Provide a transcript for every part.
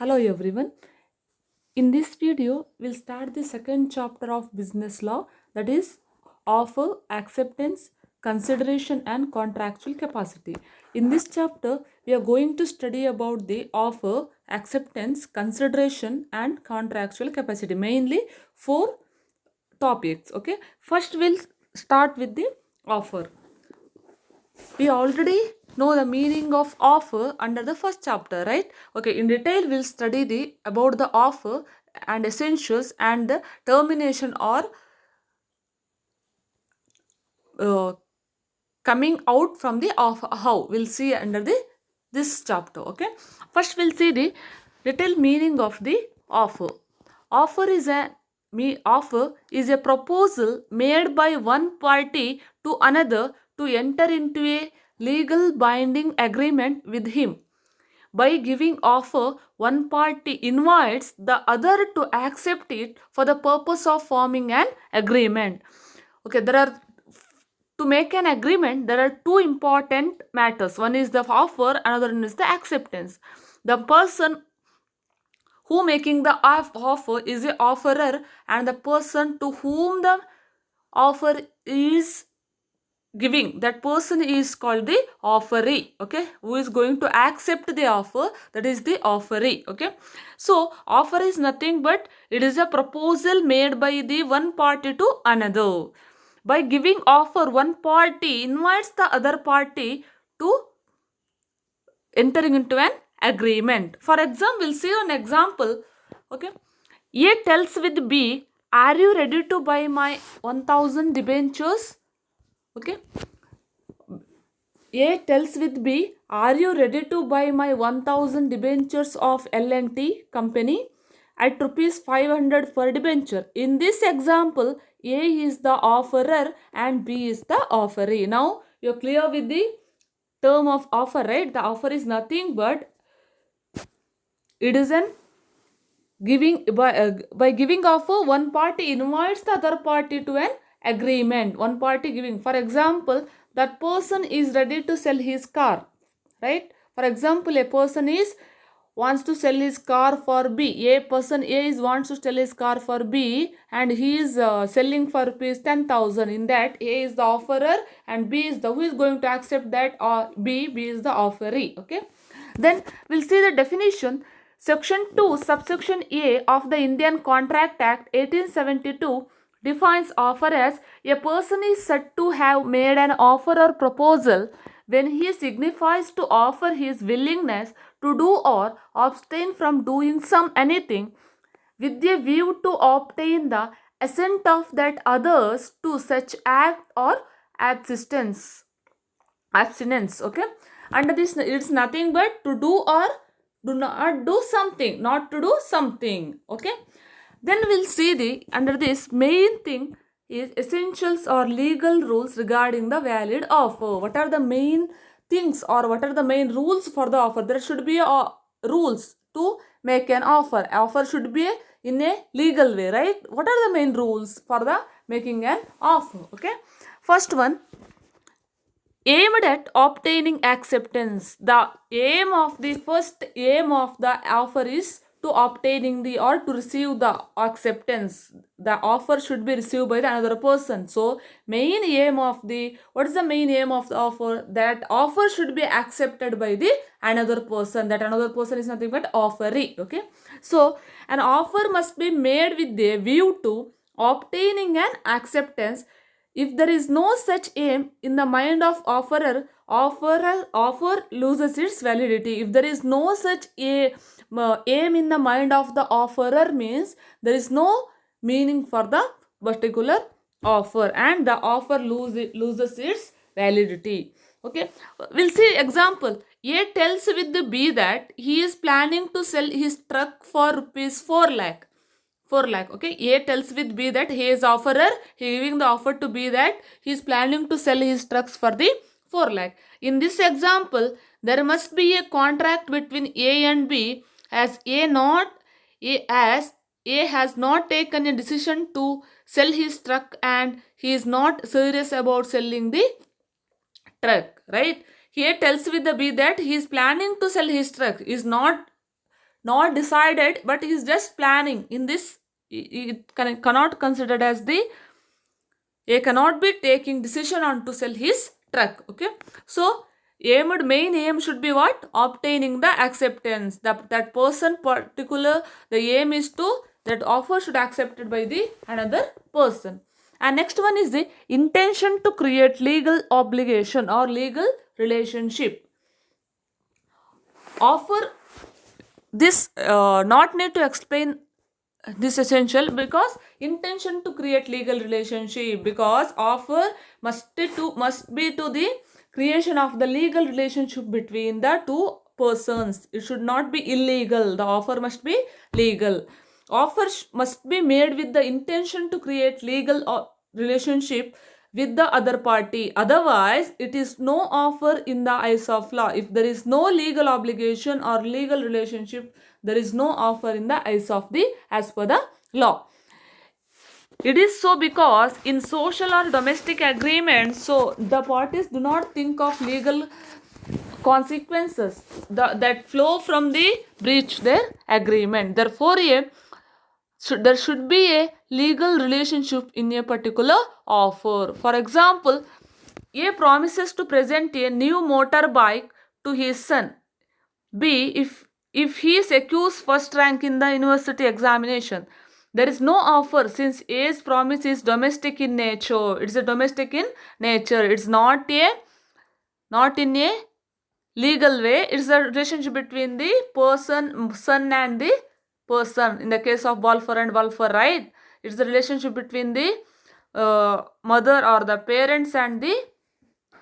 Hello everyone. In this video, we'll start the second chapter of business law, that is offer, acceptance, consideration and contractual capacity. In this chapter, we are going to study about the offer, acceptance, consideration and contractual capacity. Mainly four topics. Okay. First, we'll start with the offer. We already know the meaning of offer under the first chapter, right? Okay, in detail we'll study the about the offer and essentials and the termination or uh, coming out from the offer. How we'll see under the this chapter. Okay, first we'll see the detailed meaning of the offer. Offer is a proposal made by one party to another to enter into a legal binding agreement with him. By giving offer, one party invites the other to accept it for the purpose of forming an agreement. Okay, there are to make an agreement, there are two important matters. One is the offer, another one is the acceptance. The person who making the offer is the offerer, and the person to whom the offer is giving, that person is called the offeree. Okay, who is going to accept the offer, that is the offeree. Okay, so offer is nothing but it is a proposal made by the one party to another. By giving offer, one party invites the other party to entering into an agreement. For example, we'll see an example. Okay, A tells with B, are you ready to buy my 1000 debentures? Okay, A tells with B, are you ready to buy my 1000 debentures of L&T company at rupees 500 per debenture? In this example, A is the offerer and B is the offeree. Now, you're clear with the term of offer, right? The offer is nothing but it is an giving by giving offer, one party invites the other party to an agreement. One party giving, for example, that person is ready to sell his car, right? For example, a person is wants to sell his car for B. A person A is wants to sell his car for B, and he is selling for rupees 10,000. In that, A is the offerer and B is the who is going to accept that, or B is the offeree. Okay, then we'll see the definition. Section 2, subsection A of the Indian Contract Act 1872 defines offer as a person is said to have made an offer or proposal when he signifies to offer his willingness to do or abstain from doing some anything with a view to obtain the assent of that others to such act or abstinence. Okay, under this it's nothing but to do or do not do something, not to do something. Okay, then we'll see the under this main thing is essentials or legal rules regarding the valid offer. What are the main things or what are the main rules for the offer? There should be rules to make an offer. Offer should be in a legal way, right? What are the main rules for the making an offer? Okay, first one, aimed at obtaining acceptance. The first aim of the offer is to obtaining the or to receive the acceptance. The offer should be received by the another person. So main aim of the what is the main aim of the offer? That offer should be accepted by the another person. That another person is nothing but offeree. Okay, so an offer must be made with the view to obtaining an acceptance. If there is no such aim in the mind of offer loses its validity. If there is no such aim in the mind of the offerer, means there is no meaning for the particular offer and the offer loses its validity. Okay, we'll see example. A tells with the B that he is planning to sell his truck for rupees 4 lakh. 4 lakh. Okay, A tells with B that he is offerer, he giving the offer to B that he is planning to sell his trucks for the 4 lakh. In this example, there must be a contract between A and B as A has not taken a decision to sell his truck and he is not serious about selling the truck, right? Here tells with the B that he is planning to sell his truck, is not not decided, but he is just planning. In this, cannot considered as the, A cannot be taking decision on to sell his truck. Okay, so main aim should be what? Obtaining the acceptance. That person particular, the aim is to, that offer should accepted by the another person. And next one is the intention to create legal obligation or legal relationship. Offer, this not need to explain this essential, because intention to create legal relationship, because offer must be to the creation of the legal relationship between the two persons. It should not be illegal. The offer must be legal. Offer must be made with the intention to create legal relationship with the other party. Otherwise, it is no offer in the eyes of law. If there is no legal obligation or legal relationship, there is no offer in the eyes of the, as per the law. It is so because in social or domestic agreements, so the parties do not think of legal consequences that flow from the breach their agreement. Therefore, there should be a legal relationship in a particular offer. For example, A promises to present a new motorbike to his son. B, if he secures first rank in the university examination. There is no offer since A's promise is domestic in nature. It's a domestic in nature. It's not in a legal way. It's a relationship between the person, son and the person. In the case of Balfour and Balfour, right? It's the relationship between the mother or the parents and the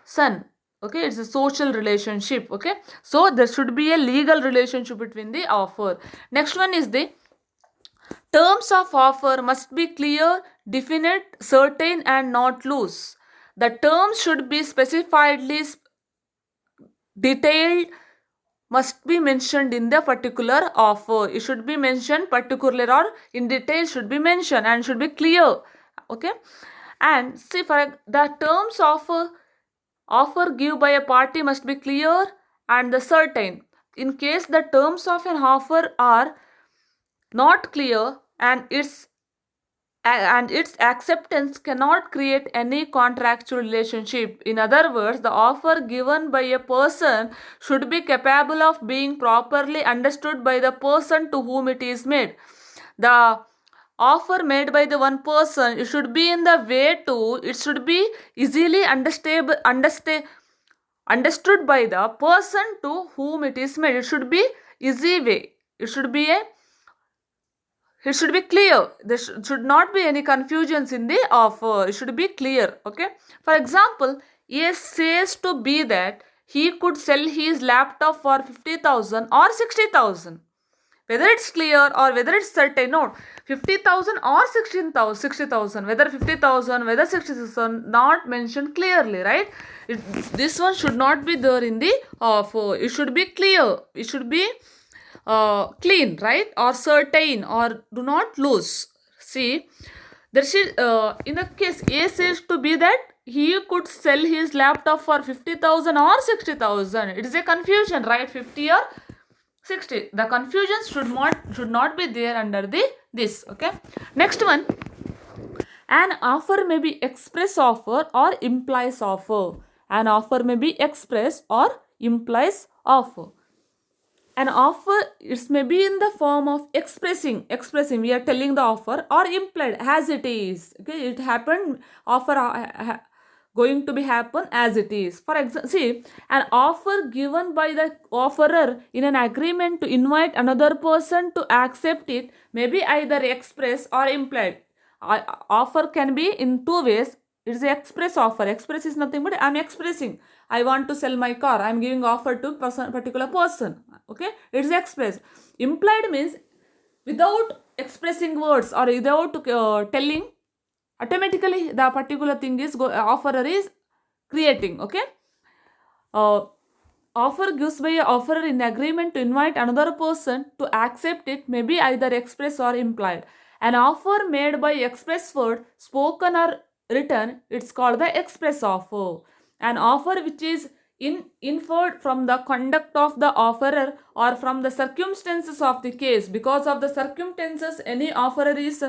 son. Okay, it's a social relationship. Okay, so there should be a legal relationship between the offer. Next one is the terms of offer must be clear, definite, certain, and not loose. The terms should be specifiedly detailed, must be mentioned in the particular offer. It should be mentioned particular or in detail should be mentioned and should be clear. Okay, and see, for the terms of offer given by a party must be clear and the certain. In case the terms of an offer are not clear and its acceptance cannot create any contractual relationship. In other words, the offer given by a person should be capable of being properly understood by the person to whom it is made. The offer made by the one person, it should be in the way to, it should be easily understood by the person to whom it is made. It should be easy way. It should be clear. There should not be any confusions in the offer. It should be clear. Okay. For example, A says to B that he could sell his laptop for 50,000 or 60,000. Whether it's clear or whether it's certain, no, 50,000 or 60,000, whether 50,000, whether 60,000, not mentioned clearly, right? This one should not be there in the offer. It should be clear. It should be clean, right? Or certain, or do not lose. See, there should, in the case A says to B that he could sell his laptop for 50,000 or 60,000. It is a confusion, right? 50 or 60. The confusion should not be there under this. Okay. Next one. An offer may be express offer or implies offer. An offer may be express or implies offer. An offer, it may be in the form of expressing. We are telling the offer, or implied as it is. Okay, it happened. Offer going to be happen as it is. For example, see, an offer given by the offerer in an agreement to invite another person to accept it may be either express or implied. Offer can be in two ways. It is express offer. Express is nothing but I am expressing. I want to sell my car. I am giving offer to particular person. Okay, it is express. Implied means without expressing words or without telling, automatically the particular thing is offerer is creating. Okay, offer gives by a offerer in agreement to invite another person to accept it may be either express or implied. An offer made by express word, spoken or written, it's called the express offer. An offer which is inferred from the conduct of the offerer or from the circumstances of the case. Because of the circumstances any offerer is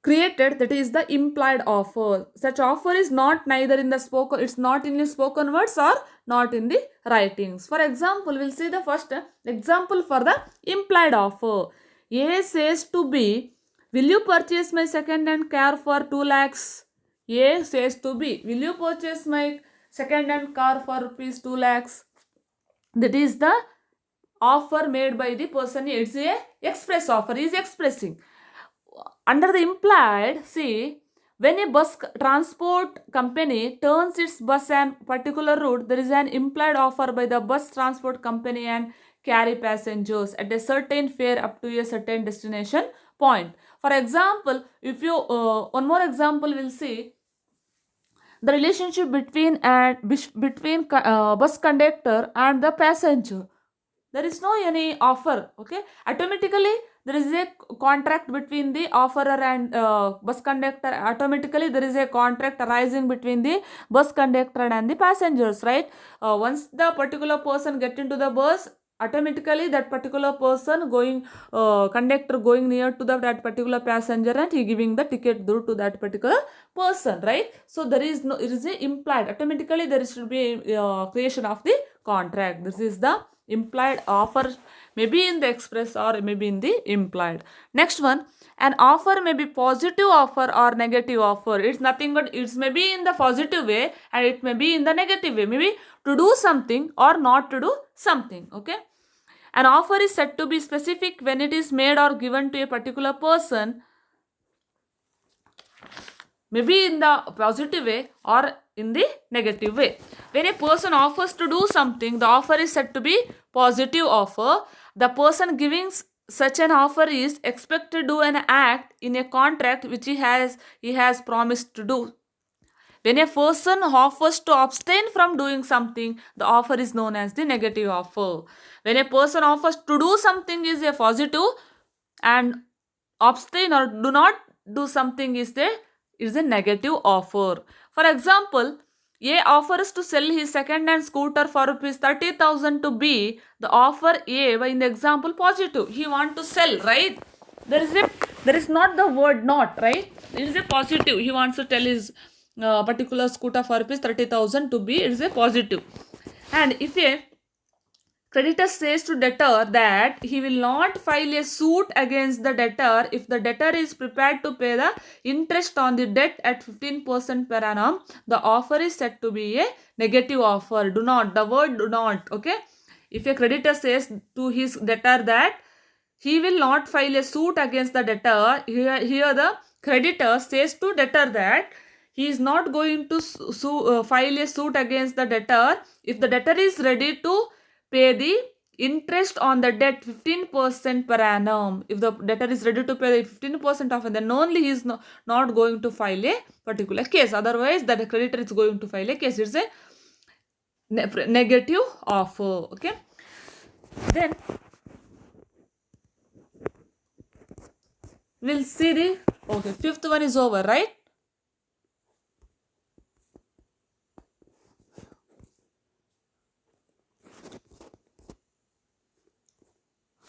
created, that is the implied offer. Such offer is not neither in the spoken, it's not in the spoken words or not in the writings. For example, we'll see the first example for the implied offer. A says to B, will you purchase my second hand car for 2 lakhs? A says to B, will you purchase my second hand car for rupees 2 lakhs? That is the offer made by the person. It's a express offer, is expressing. Under the implied, see, when a bus transport company turns its bus an particular route, there is an implied offer by the bus transport company and carry passengers at a certain fare up to a certain destination point. For example, if you one more example we'll see the relationship between bus conductor and the passenger. There is no any offer, okay? Automatically there is a contract between the offerer and bus conductor. Automatically there is a contract arising between the bus conductor and the passengers, right? Once the particular person get into the bus, automatically that particular person going conductor going near to that particular passenger and he giving the ticket due to that particular person, right? So there is no, it is a implied, automatically there should be creation of the contract. This is the implied offer, maybe in the express or maybe in the implied. Next one, an offer may be positive offer or negative offer. It's nothing but it's maybe in the positive way and it may be in the negative way, maybe to do something or not to do something, okay? An offer is said to be specific when it is made or given to a particular person, maybe in the positive way or in the negative way. When a person offers to do something, the offer is said to be positive offer. The person giving such an offer is expected to do an act in a contract which he has promised to do. When a person offers to abstain from doing something, the offer is known as the negative offer. When a person offers to do something is a positive and abstain or do not do something is a negative offer. For example, A offers to sell his second-hand scooter for rupees 30,000 to B. The offer A, in the example, positive. He want to sell, right? There is not the word not, right? It is a positive. He wants to tell his particular scooter for rupees 30,000 to B. It is a positive. And if a creditor says to debtor that he will not file a suit against the debtor if the debtor is prepared to pay the interest on the debt at 15% per annum, the offer is said to be a negative offer. Do not, the word do not, okay? If a creditor says to his debtor that he will not file a suit against the debtor, here the creditor says to debtor that he is not going to file a suit against the debtor if the debtor is ready to pay the interest on the debt 15% per annum. If the debtor is ready to pay the 15% of it, then only he is not going to file a particular case. Otherwise, the creditor is going to file a case. It's a negative offer. Okay. Then we'll see the fifth one is over, right?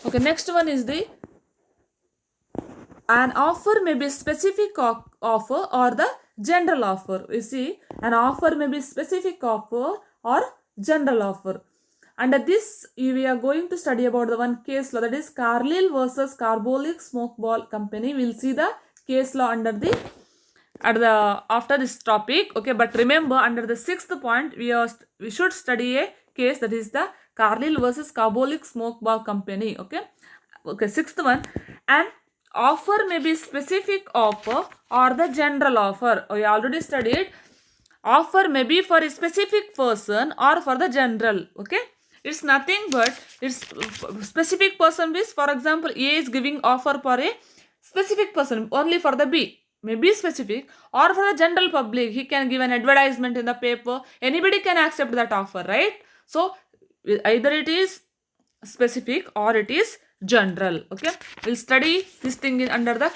Okay, next one is an offer may be specific offer or the general offer. You see, an offer may be specific offer or general offer. Under this, we are going to study about the one case law, that is Carlyle versus Carbolic Smoke Ball Company. We'll see the case law under after this topic. Okay, but remember under the sixth point, we should study a case, that is the Carlyle versus Carbolic Smoke Ball Company. Okay, sixth one, an offer may be specific offer or the general offer. We already studied offer may be for a specific person or for the general. Okay, it's nothing but it's specific person is, for example, A is giving offer for a specific person only for the B, may be specific, or for the general public he can give an advertisement in the paper, anybody can accept that offer, right? So either it is specific or it is general. Okay, we'll study this thing under the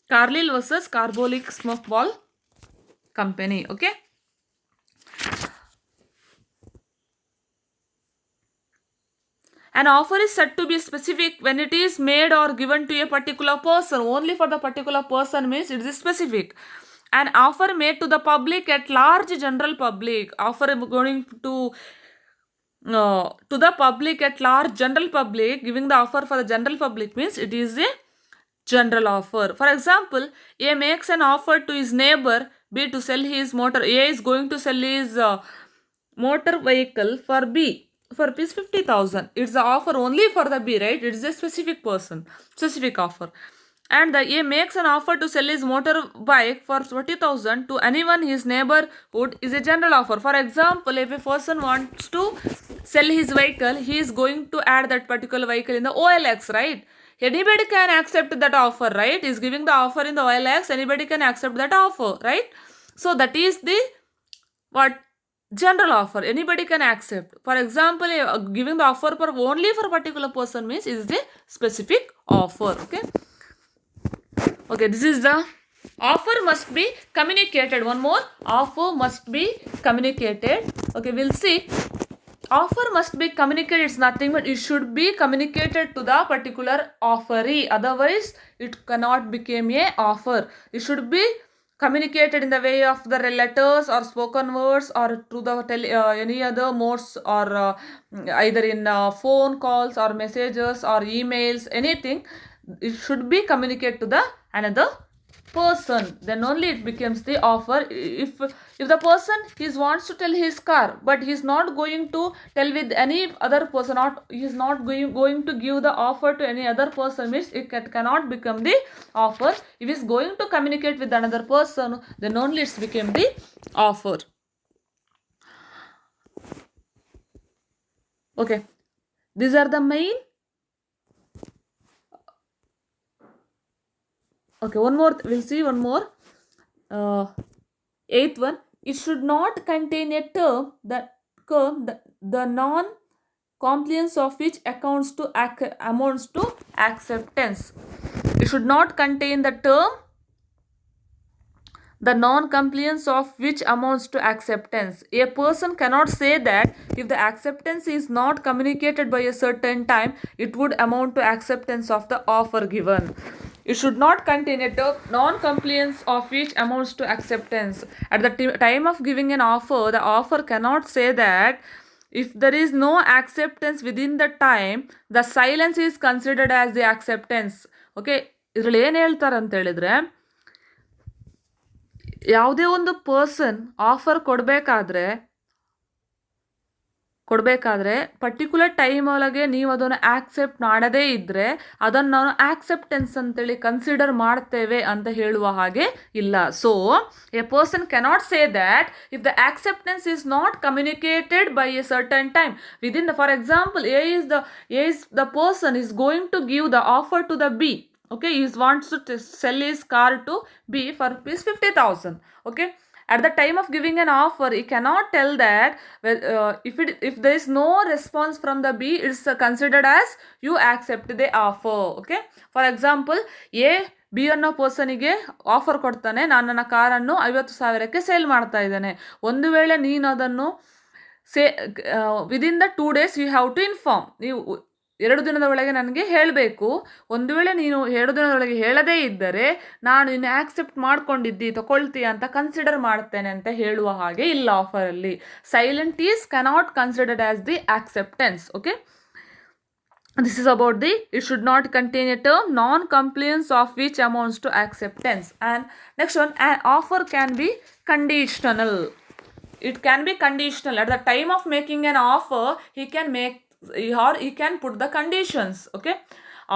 Carlyle versus Carbolic Smoke Ball Company. Okay, An offer is said to be specific when it is made or given to a particular person. Only for the particular person means it is specific. An offer made to the public at large, general public. Offer going to the public at large, general public. Giving the offer for the general public means it is a general offer. For example, A makes an offer to his neighbor B to sell his motor. A is going to sell his motor vehicle for B for rupees 50,000. It's the offer only for the B, right? It's a specific person, specific offer. And the A makes an offer to sell his motorbike for 20,000 to anyone his neighborhood is a general offer. For example, if a person wants to sell his vehicle, he is going to add that particular vehicle in the OLX, right? Anybody can accept that offer, right? Is giving the offer in the OLX, anybody can accept that offer, right? So that is the what general offer, anybody can accept. For example, giving the offer for only for a particular person means is the specific offer. Okay, this is the offer must be communicated. One more, offer must be communicated. Okay, we'll see. Offer must be communicated. It's nothing but it should be communicated to the particular offeree. Otherwise, it cannot become a offer. It should be communicated in the way of the letters or spoken words or to the any other modes or either in phone calls or messages or emails, anything. It should be communicated to the another person, then only it becomes the offer. If the person wants to tell his car but he's not going to tell with any other person, or he's not going to give the offer to any other person means it cannot become the offer. If he's going to communicate with another person, then only it's become the offer. Okay, these are the main. Okay, one more, we'll see one more. Eighth one, it should not contain a term that the non-compliance of which amounts to acceptance. It should not contain the term the non-compliance of which amounts to acceptance. A person cannot say that if the acceptance is not communicated by a certain time, it would amount to acceptance of the offer given. It should not contain a term non-compliance of which amounts to acceptance. At the time of giving an offer, the offer cannot say that if there is no acceptance within the time, the silence is considered as the acceptance. Okay, ಇದರಲ್ಲಿ ಏನು ಹೇಳ್ತಾರೆ ಅಂತ ಹೇಳಿದ್ರೆ, ಯಾವುದೇ ಒಂದು person offer ಕೊಡಬೇಕಾದ್ರೆ particular time ಒಳಗೆ ನೀವು ಅದನ್ನು ಆಕ್ಸೆಪ್ಟ್ ಮಾಡದೇ ಇದ್ದರೆ ಅದನ್ನು ನಾವು ಆಕ್ಸೆಪ್ಟೆನ್ಸ್ ಅಂತೇಳಿ ಕನ್ಸಿಡರ್ ಮಾಡ್ತೇವೆ ಅಂತ ಹೇಳುವ ಹಾಗೆ ಇಲ್ಲ. So A person cannot say that if the acceptance is not communicated by A certain time within the, for example A is the person is going to give the offer to the B. Okay, he wants to sell his car to B for rupees 50,000. Okay, at the time of giving an offer, he cannot tell that if there is no response from the B, it's considered as you accept the offer. Okay, for example, A B ಅನ್ನೋ ಪರ್ಸನಿಗೆ offer ಕೊಡ್ತಾನೆ, ನಾನು ನನ್ನ ಕಾರನ್ನು 50,000ಕ್ಕೆ sale ಮಾಡ್ತಾ ಇದ್ದೇನೆ. ಒಂದು ವೇಳೆ ನೀನು ಅದನ್ನು within the 2 days you have to inform, ನೀವು 2 ದಿನದ ಒಳಗೆ ನನಗೆ ಹೇಳಬೇಕು. ಒಂದು ವೇಳೆ ನೀನು 2 ದಿನದೊಳಗೆ ಹೇಳದೇ ಇದ್ದರೆ ನಾನು ಇನ್ನು ಆಕ್ಸೆಪ್ಟ್ ಮಾಡ್ಕೊಂಡಿದ್ದಿ ತಗೊಳ್ತೀಯ ಅಂತ ಕನ್ಸಿಡರ್ ಮಾಡ್ತೇನೆ ಅಂತ ಹೇಳುವ ಹಾಗೆ ಇಲ್ಲ ಆಫರಲ್ಲಿ. Silent is cannot considered as the acceptance. Okay, this is about the it should not contain a term non-compliance of which amounts to acceptance. And next one, an offer can be conditional. It can be conditional. At the time of making an offer, he can put the conditions. Okay,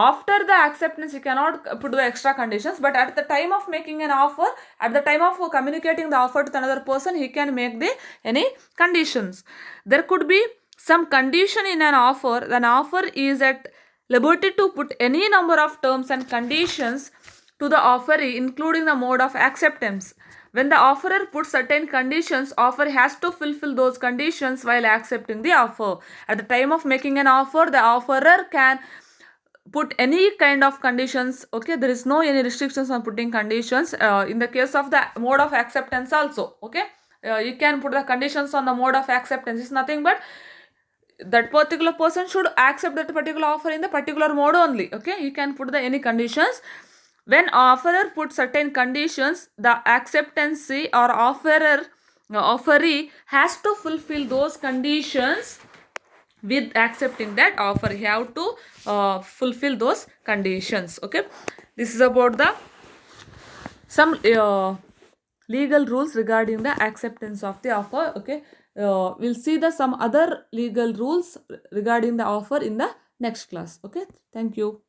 after the acceptance he cannot put the extra conditions, but at the time of making an offer, at the time of communicating the offer to another person, he can make any conditions. There could be some condition in an offer. An offer is at liberty to put any number of terms and conditions to the offeree, including the mode of acceptance. When the offerer puts certain conditions, offer has to fulfill those conditions while accepting the offer. At the time of making an offer, the offerer can put any kind of conditions. Okay, there is no any restrictions on putting conditions. In the case of the mode of acceptance also, okay, you can put the conditions on the mode of acceptance. It's nothing but that particular person should accept that particular offer in the particular mode only. Okay, you can put the any conditions. When offerer put certain conditions, the acceptancy or offeree has to fulfill those conditions. With accepting that offer, you have to fulfill those conditions. Okay, this is about the some legal rules regarding the acceptance of the offer. Okay, we'll see the some other legal rules regarding the offer in the next class. Okay, thank you.